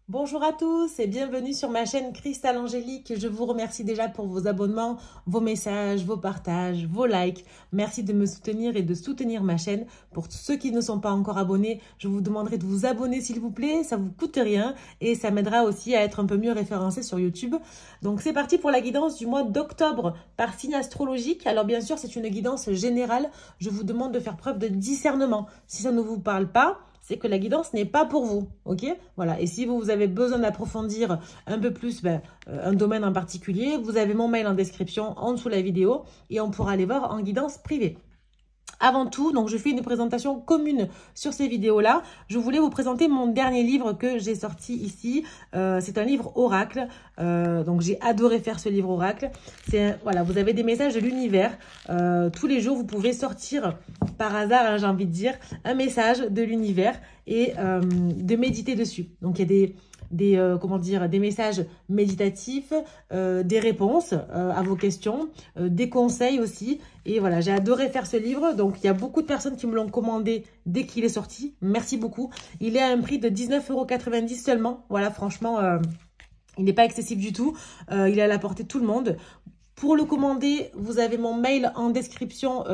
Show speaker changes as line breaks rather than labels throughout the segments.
Bonjour à tous et bienvenue sur ma chaîne Cristal Angélique. Je vous remercie déjà pour vos abonnements, vos messages, vos partages, vos likes. Merci de me soutenir et de soutenir ma chaîne. Pour ceux qui ne sont pas encore abonnés, je vous demanderai de vous abonner s'il vous plaît. Ça vous coûte rien et ça m'aidera aussi à être un peu mieux référencé sur YouTube. Donc c'est parti pour la guidance du mois d'octobre par signe astrologique. Alors bien sûr, c'est une guidance générale. Je vous demande de faire preuve de discernement. Si ça ne vous parle pas, c'est que la guidance n'est pas pour vous, ok? Voilà, et si vous avez besoin d'approfondir un peu plus un domaine en particulier, vous avez mon mail en description en dessous de la vidéo et on pourra aller voir en guidance privée. Avant tout, donc je fais une présentation commune sur ces vidéos-là. Je voulais vous présenter mon dernier livre que j'ai sorti ici. C'est un livre oracle. Donc j'ai adoré faire ce livre oracle. Voilà, vous avez des messages de l'univers. Tous les jours, vous pouvez sortir par hasard, hein, j'ai envie de dire, un message de l'univers et de méditer dessus. Donc il y a des messages méditatifs, des réponses à vos questions, des conseils aussi. Et voilà, j'ai adoré faire ce livre. Donc, il y a beaucoup de personnes qui me l'ont commandé dès qu'il est sorti. Merci beaucoup. Il est à un prix de 19,90 € seulement. Voilà, franchement, il n'est pas excessif du tout. Il est à la portée de tout le monde. Pour le commander, vous avez mon mail en description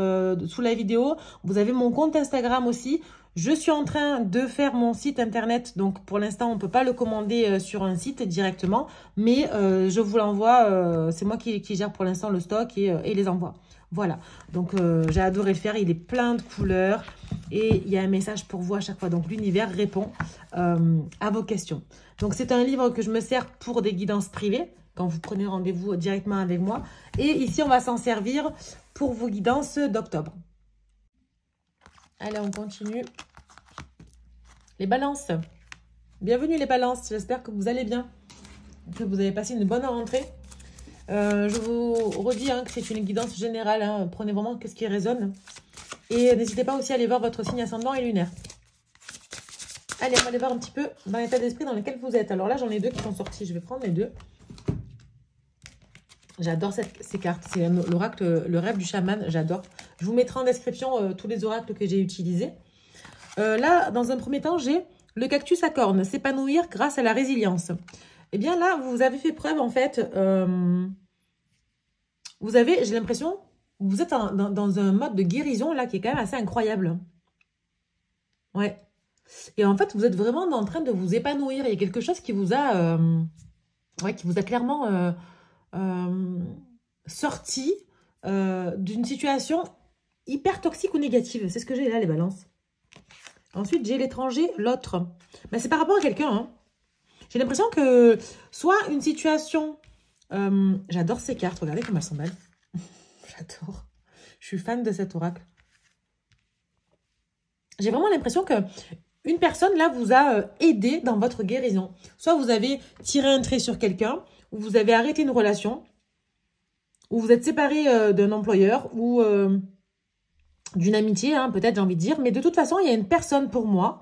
sous la vidéo. Vous avez mon compte Instagram aussi. Je suis en train de faire mon site internet. Donc, pour l'instant, on ne peut pas le commander sur un site directement. Mais je vous l'envoie. C'est moi qui gère pour l'instant le stock et les envoie. Voilà. Donc, j'ai adoré le faire. Il est plein de couleurs. Et il y a un message pour vous à chaque fois. Donc, l'univers répond à vos questions. Donc, c'est un livre que je me sers pour des guidances privées, quand vous prenez rendez-vous directement avec moi. Et ici, on va s'en servir pour vos guidances d'octobre. Allez, on continue. Les balances. Bienvenue les balances. J'espère que vous allez bien, que vous avez passé une bonne rentrée. Je vous redis que c'est une guidance générale. Hein. Prenez vraiment ce qui résonne. Et n'hésitez pas aussi à aller voir votre signe ascendant et lunaire. Allez, on va aller voir un petit peu dans l'état d'esprit dans lequel vous êtes. Alors là, j'en ai deux qui sont sortis. Je vais prendre les deux. J'adore ces cartes. C'est l'oracle, le rêve du chaman. J'adore. Je vous mettrai en description tous les oracles que j'ai utilisés. Là, dans un premier temps, j'ai le cactus à cornes. S'épanouir grâce à la résilience. Eh bien là, vous avez fait preuve en fait. J'ai l'impression, vous êtes dans un mode de guérison là qui est quand même assez incroyable. Ouais. Et en fait, vous êtes vraiment en train de vous épanouir. Il y a quelque chose qui vous a, clairement sorti d'une situation hyper toxique ou négative. C'est ce que j'ai là, les balances. Ensuite, j'ai l'étranger, l'autre. Ben, c'est par rapport à quelqu'un. Hein. J'ai l'impression que soit une situation... j'adore ces cartes. Regardez comme elles sont belles. J'adore. Je suis fan de cet oracle. J'ai vraiment l'impression que une personne, là, vous a aidé dans votre guérison. Soit vous avez tiré un trait sur quelqu'un, ou vous avez arrêté une relation, ou vous êtes séparé d'un employeur, ou d'une amitié, hein, peut-être, j'ai envie de dire. Mais de toute façon, il y a une personne pour moi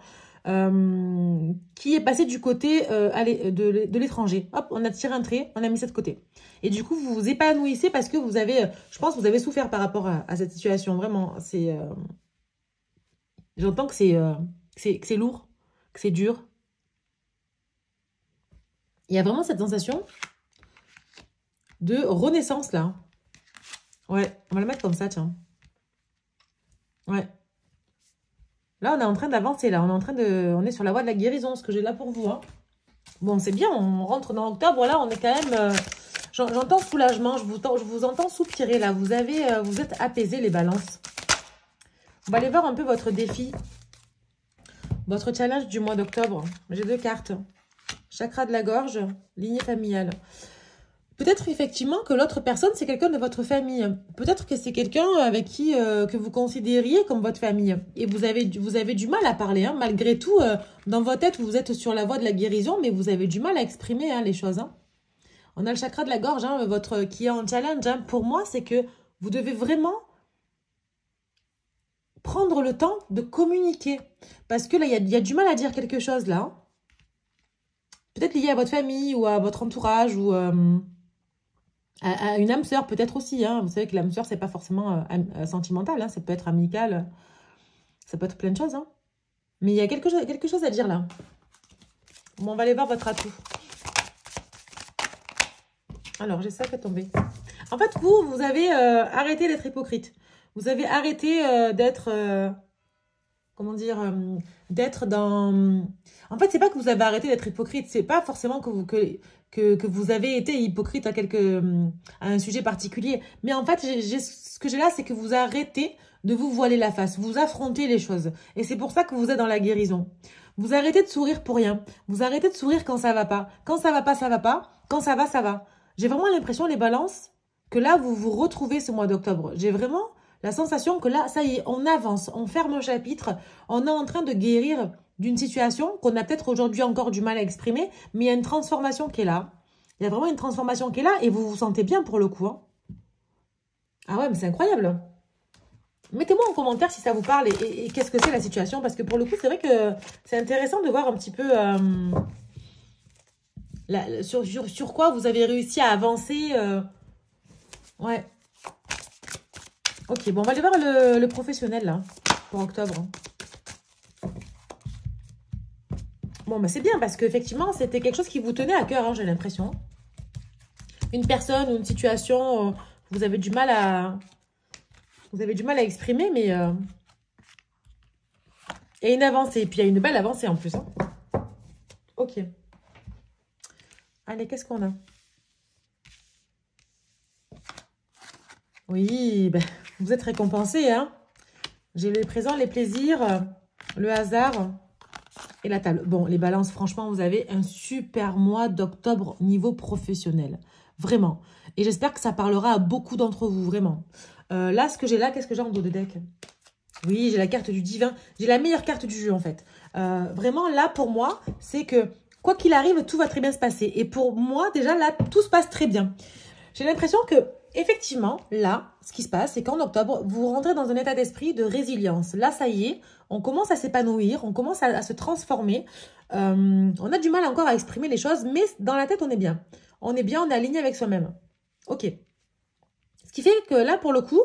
qui est passée du côté de l'étranger. Hop, on a tiré un trait, on a mis ça de côté. Et du coup, vous vous épanouissez parce que vous avez, je pense, vous avez souffert par rapport à cette situation. Vraiment, c'est... J'entends que c'est lourd, que c'est dur. Il y a vraiment cette sensation de renaissance, là. Ouais, on va le mettre comme ça, tiens. Ouais. Là, on est en train d'avancer, là. On est sur la voie de la guérison, ce que j'ai là pour vous. Hein. Bon, c'est bien, on rentre dans octobre, là, on est quand même... J'entends soulagement, je vous entends soupirer, là. Vous êtes apaisés, les balances. On va aller voir un peu votre défi. Votre challenge du mois d'octobre. J'ai deux cartes. Chakra de la gorge, lignée familiale. Peut-être effectivement que l'autre personne, c'est quelqu'un de votre famille. Peut-être que c'est quelqu'un avec qui que vous considériez comme votre famille. Et vous avez du mal à parler. Hein. Malgré tout, dans votre tête, vous êtes sur la voie de la guérison, mais vous avez du mal à exprimer les choses. Hein. On a le chakra de la gorge qui est en challenge. Hein. Pour moi, c'est que vous devez vraiment prendre le temps de communiquer. Parce que là, il y a du mal à dire quelque chose là. Hein. Peut-être lié à votre famille ou à votre entourage ou... à une âme sœur peut-être aussi. Hein. Vous savez que l'âme sœur, c'est pas forcément sentimental. Hein. Ça peut être amical. Ça peut être plein de choses. Hein. Mais il y a quelque chose à dire là. Bon, on va aller voir votre atout. Alors, j'ai ça qui est tombé. En fait, vous avez arrêté d'être hypocrite. Vous avez arrêté d'être... comment dire, d'être dans... En fait, c'est pas que vous avez arrêté d'être hypocrite, c'est pas forcément que vous avez été hypocrite à un sujet particulier. Mais en fait, ce que j'ai là, c'est que vous arrêtez de vous voiler la face, vous affrontez les choses. Et c'est pour ça que vous êtes dans la guérison. Vous arrêtez de sourire pour rien. Vous arrêtez de sourire quand ça va pas. Quand ça va pas, ça va pas. Quand ça va, ça va. J'ai vraiment l'impression, les balances, que là, vous vous retrouvez ce mois d'octobre. J'ai vraiment... la sensation que là, ça y est, on avance, on ferme un chapitre, on est en train de guérir d'une situation qu'on a peut-être aujourd'hui encore du mal à exprimer, mais il y a une transformation qui est là. Il y a vraiment une transformation qui est là et vous vous sentez bien pour le coup. Hein. Ah ouais, mais c'est incroyable. Mettez-moi en commentaire si ça vous parle et qu'est-ce que c'est la situation, parce que pour le coup, c'est vrai que c'est intéressant de voir un petit peu sur quoi vous avez réussi à avancer. Ouais. Ok, bon, on va aller voir le professionnel, là, pour octobre. Bon, bah c'est bien, parce qu'effectivement, c'était quelque chose qui vous tenait à cœur, hein, j'ai l'impression. Une personne ou une situation, vous avez du mal à... Vous avez du mal à exprimer, mais... il y a une avancée, et puis il y a une belle avancée en plus. Hein. Ok. Allez, qu'est-ce qu'on a? Oui, ben, vous êtes récompensé, hein. J'ai les présents, les plaisirs, le hasard et la table. Bon, les balances, franchement, vous avez un super mois d'octobre niveau professionnel. Vraiment. Et j'espère que ça parlera à beaucoup d'entre vous, vraiment. Là, ce que j'ai là, qu'est-ce que j'ai en dos de deck? Oui, j'ai la carte du divin. J'ai la meilleure carte du jeu, en fait. Vraiment, là, pour moi, c'est que quoi qu'il arrive, tout va très bien se passer. Et pour moi, déjà, là, tout se passe très bien. J'ai l'impression que, effectivement, là, ce qui se passe, c'est qu'en octobre, vous rentrez dans un état d'esprit de résilience. Là, ça y est, on commence à s'épanouir, on commence à se transformer. On a du mal encore à exprimer les choses, mais dans la tête, on est bien. On est bien, on est aligné avec soi-même. Ok. Ce qui fait que là, pour le coup,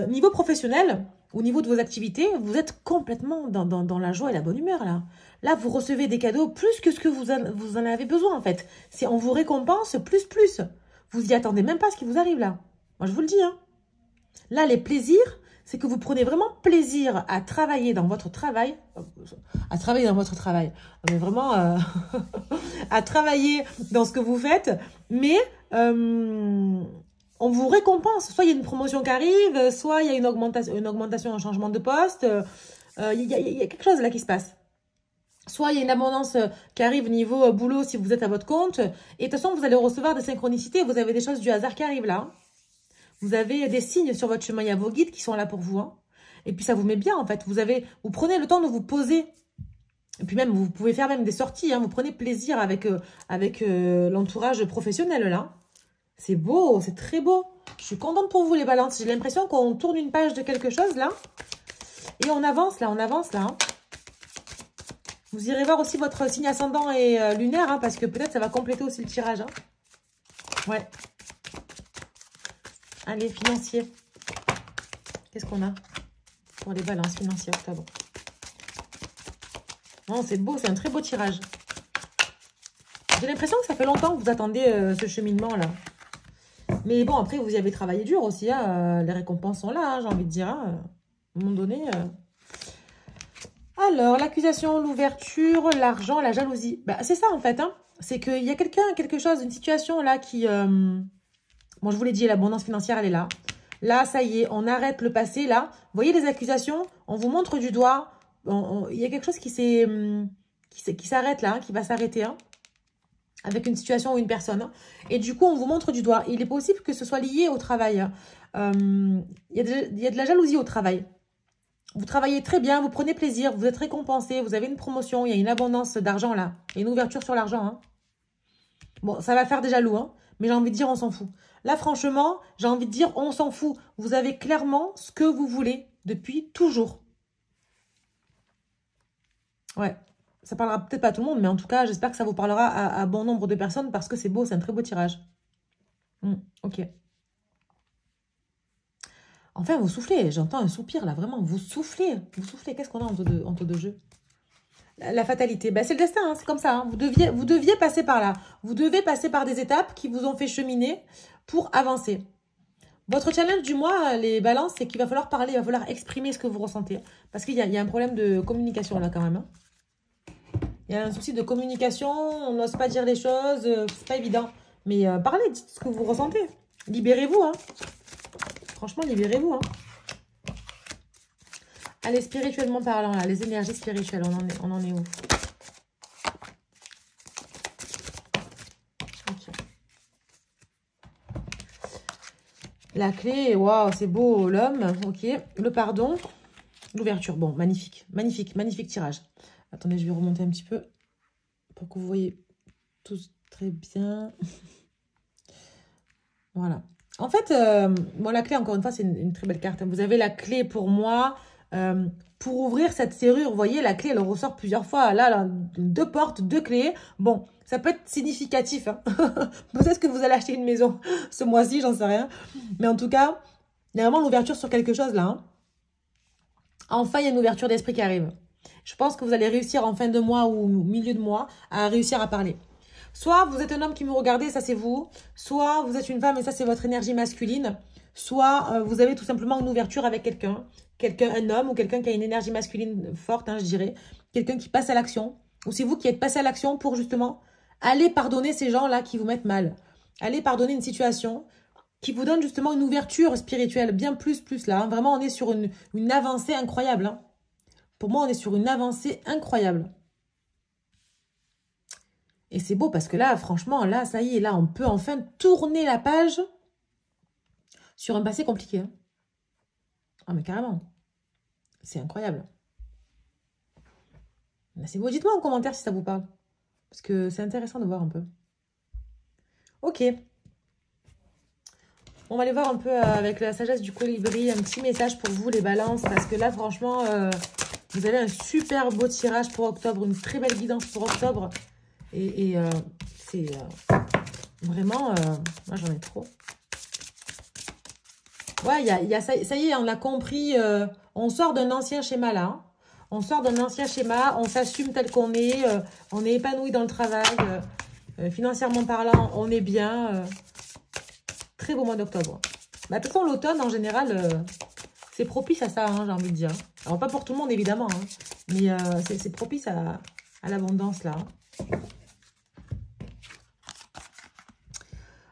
niveau professionnel, au niveau de vos activités, vous êtes complètement dans la joie et la bonne humeur, là. Là, vous recevez des cadeaux plus que ce que vous en avez besoin, en fait. On vous récompense plus. Vous y attendez même pas ce qui vous arrive, là. Moi, je vous le dis, hein. Là, les plaisirs, c'est que vous prenez vraiment plaisir à travailler dans votre travail. À travailler dans votre travail. Mais vraiment, à travailler dans ce que vous faites. Mais... on vous récompense. Soit il y a une promotion qui arrive, soit il y a une augmentation, un changement de poste. Il y a quelque chose là qui se passe. Soit il y a une abondance qui arrive niveau boulot si vous êtes à votre compte. Et de toute façon, vous allez recevoir des synchronicités. Vous avez des choses du hasard qui arrivent là. Vous avez des signes sur votre chemin. Il y a vos guides qui sont là pour vous. Hein. Et puis ça vous met bien en fait. Vous prenez le temps de vous poser. Et puis même, vous pouvez faire même des sorties. Hein. Vous prenez plaisir avec l'entourage professionnel là. C'est beau, c'est très beau. Je suis contente pour vous les balances. J'ai l'impression qu'on tourne une page de quelque chose là. Et on avance là, Hein. Vous irez voir aussi votre signe ascendant et lunaire, hein, parce que peut-être ça va compléter aussi le tirage. Hein. Ouais. Allez, financier. Qu'est-ce qu'on a pour les balances financières octobre? Non, c'est beau, c'est un très beau tirage. J'ai l'impression que ça fait longtemps que vous attendez ce cheminement là. Mais bon, après, vous y avez travaillé dur aussi. Hein, les récompenses sont là, hein, j'ai envie de dire. Hein, à un moment donné. Alors, l'accusation, l'ouverture, l'argent, la jalousie. Bah, c'est ça, en fait. Hein. C'est qu'il y a quelque chose, une situation là qui... Bon, je vous l'ai dit, l'abondance financière, elle est là. Là, ça y est, on arrête le passé, là. Vous voyez les accusations? On vous montre du doigt. Il y a quelque chose qui s'arrête là, hein, qui va s'arrêter, hein. Avec une situation ou une personne. Et du coup, on vous montre du doigt. Il est possible que ce soit lié au travail. Il y a de la jalousie au travail. Vous travaillez très bien, vous prenez plaisir, vous êtes récompensé, vous avez une promotion, il y a une abondance d'argent là. Il y a une ouverture sur l'argent. Hein. Bon, ça va faire des jaloux, hein, mais j'ai envie de dire, on s'en fout. Là, franchement, j'ai envie de dire, on s'en fout. Vous avez clairement ce que vous voulez depuis toujours. Ouais. Ça parlera peut-être pas à tout le monde, mais en tout cas, j'espère que ça vous parlera à bon nombre de personnes parce que c'est beau, c'est un très beau tirage. Ok. Enfin, vous soufflez. J'entends un soupir là, vraiment. Vous soufflez. Vous soufflez. Qu'est-ce qu'on a en taux de jeu? La fatalité, ben, c'est le destin, hein, c'est comme ça. Hein. Vous deviez passer par là. Vous devez passer par des étapes qui vous ont fait cheminer pour avancer. Votre challenge du mois, les balances, c'est qu'il va falloir parler, il va falloir exprimer ce que vous ressentez. Parce qu'il y a un problème de communication là quand même. Hein. Il y a un souci de communication, on n'ose pas dire les choses, c'est pas évident. Mais parlez, dites ce que vous ressentez. Libérez-vous. Hein. Franchement, libérez-vous. Hein. Allez, spirituellement parlant, là, les énergies spirituelles, on en est où? Okay. La clé, waouh, c'est beau, l'homme, ok. Le pardon, l'ouverture, bon, magnifique, magnifique, magnifique tirage. Attendez, je vais remonter un petit peu pour que vous voyez tous très bien. Voilà. En fait, bon, la clé, encore une fois, c'est une très belle carte. Vous avez la clé pour moi. Pour ouvrir cette serrure, vous voyez, la clé, elle ressort plusieurs fois. Là, 2 portes, 2 clés. Bon, ça peut être significatif. Hein. Peut-être que vous allez acheter une maison ce mois-ci, j'en sais rien. Mais en tout cas, il y a vraiment l'ouverture sur quelque chose là. Hein. Enfin, il y a une ouverture d'esprit qui arrive. Je pense que vous allez réussir en fin de mois ou au milieu de mois à réussir à parler. Soit vous êtes un homme qui me regardez, ça c'est vous. Soit vous êtes une femme et ça c'est votre énergie masculine. Soit vous avez tout simplement une ouverture avec quelqu'un, un homme ou quelqu'un qui a une énergie masculine forte, hein, je dirais. Quelqu'un qui passe à l'action. Ou c'est vous qui êtes passé à l'action pour justement aller pardonner ces gens-là qui vous mettent mal. Aller pardonner une situation qui vous donne justement une ouverture spirituelle, bien plus là. Hein. Vraiment, on est sur une avancée incroyable. Hein. Pour moi, on est sur une avancée incroyable. Et c'est beau parce que là, franchement, là, ça y est, là, on peut enfin tourner la page sur un passé compliqué. Hein. Ah, mais carrément. C'est incroyable. C'est beau. Dites-moi en commentaire si ça vous parle. Parce que c'est intéressant de voir un peu. Ok. On va aller voir un peu avec la sagesse du colibri, un petit message pour vous, les balances. Parce que là, franchement, vous avez un super beau tirage pour octobre. Une très belle guidance pour octobre. Et c'est vraiment... moi, j'en ai trop. Ouais, ça y est, on a compris. On sort d'un ancien schéma là. Hein. On sort d'un ancien schéma. On s'assume tel qu'on est. On est épanoui dans le travail. Financièrement parlant, on est bien. Très beau mois d'octobre. Bah, de toute façon, l'automne, en général, c'est propice à ça, hein, j'ai envie de dire. Alors, pas pour tout le monde, évidemment. Hein, mais c'est propice à l'abondance, là.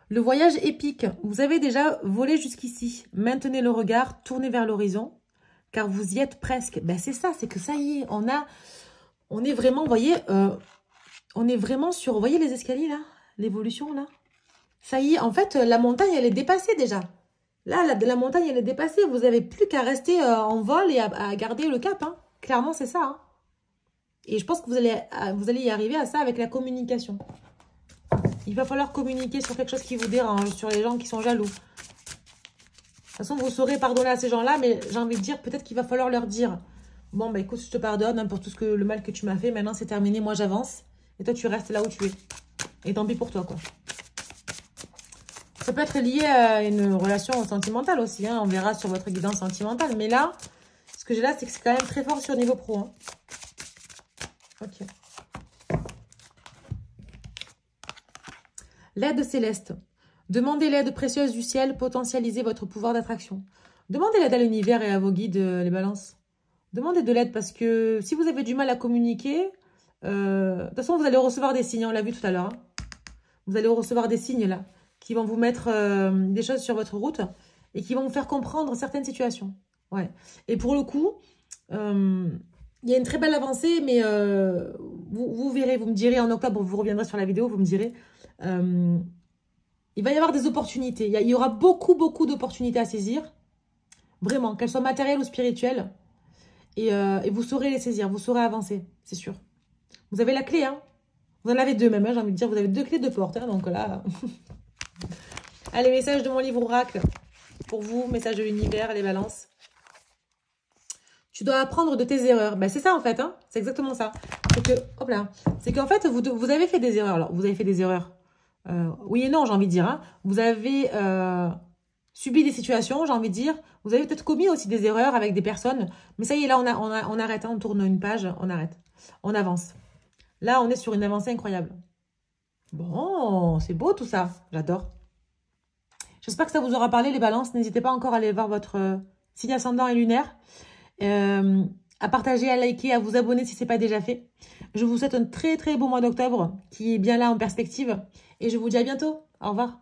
Le voyage épique. Vous avez déjà volé jusqu'ici. Maintenez le regard, tournez vers l'horizon, car vous y êtes presque. Ben, c'est ça, c'est que ça y est, on est vraiment, vous voyez, on est vraiment sur, vous voyez les escaliers, là, l'évolution, là. Ça y est, en fait, la montagne, elle est dépassée déjà. Là, la montagne, elle est dépassée. Vous n'avez plus qu'à rester en vol et à garder le cap. Hein. Clairement, c'est ça. Hein. Et je pense que vous allez y arriver à ça avec la communication. Il va falloir communiquer sur quelque chose qui vous dérange, sur les gens qui sont jaloux. De toute façon, vous saurez pardonner à ces gens-là, mais j'ai envie de dire, peut-être qu'il va falloir leur dire, bon, bah écoute, je te pardonne hein, pour tout le mal que tu m'as fait. Maintenant, c'est terminé. Moi, j'avance. Et toi, tu restes là où tu es. Et tant pis pour toi, quoi. Ça peut être lié à une relation sentimentale aussi. Hein. On verra sur votre guidance sentimentale. Mais là, ce que j'ai là, c'est que c'est quand même très fort sur le niveau pro. Hein. Ok. L'aide céleste. Demandez l'aide précieuse du ciel. Potentialisez votre pouvoir d'attraction. Demandez l'aide à l'univers et à vos guides, les balances. Demandez de l'aide parce que si vous avez du mal à communiquer, de toute façon, vous allez recevoir des signes. On l'a vu tout à l'heure. Hein. Vous allez recevoir des signes là. Qui vont vous mettre des choses sur votre route et qui vont vous faire comprendre certaines situations. Ouais. Et pour le coup, il y a une très belle avancée, mais vous verrez, vous me direz en octobre, vous reviendrez sur la vidéo, vous me direz, il va y avoir des opportunités. Il y aura beaucoup d'opportunités à saisir, vraiment, qu'elles soient matérielles ou spirituelles, et vous saurez les saisir, vous saurez avancer, c'est sûr. Vous avez la clé, hein. Vous en avez 2 même, hein, j'ai envie de dire, vous avez 2 clés de porte, hein, donc là... Allez, message de mon livre oracle pour vous, message de l'univers, les balances. Tu dois apprendre de tes erreurs. Ben, c'est ça en fait, hein. C'est exactement ça. C'est que, hop là, c'est qu'en fait, vous avez fait des erreurs. Alors, vous avez fait des erreurs. Oui et non, j'ai envie de dire. Hein. Vous avez subi des situations, j'ai envie de dire. Vous avez peut-être commis aussi des erreurs avec des personnes. Mais ça y est, là, on arrête. Hein, on tourne une page, on arrête. On avance. Là, on est sur une avancée incroyable. Bon, c'est beau tout ça. J'adore. J'espère que ça vous aura parlé, les balances. N'hésitez pas encore à aller voir votre signe ascendant et lunaire. À partager, à liker, à vous abonner si ce n'est pas déjà fait. Je vous souhaite un très très beau mois d'octobre qui est bien là en perspective. Et je vous dis à bientôt. Au revoir.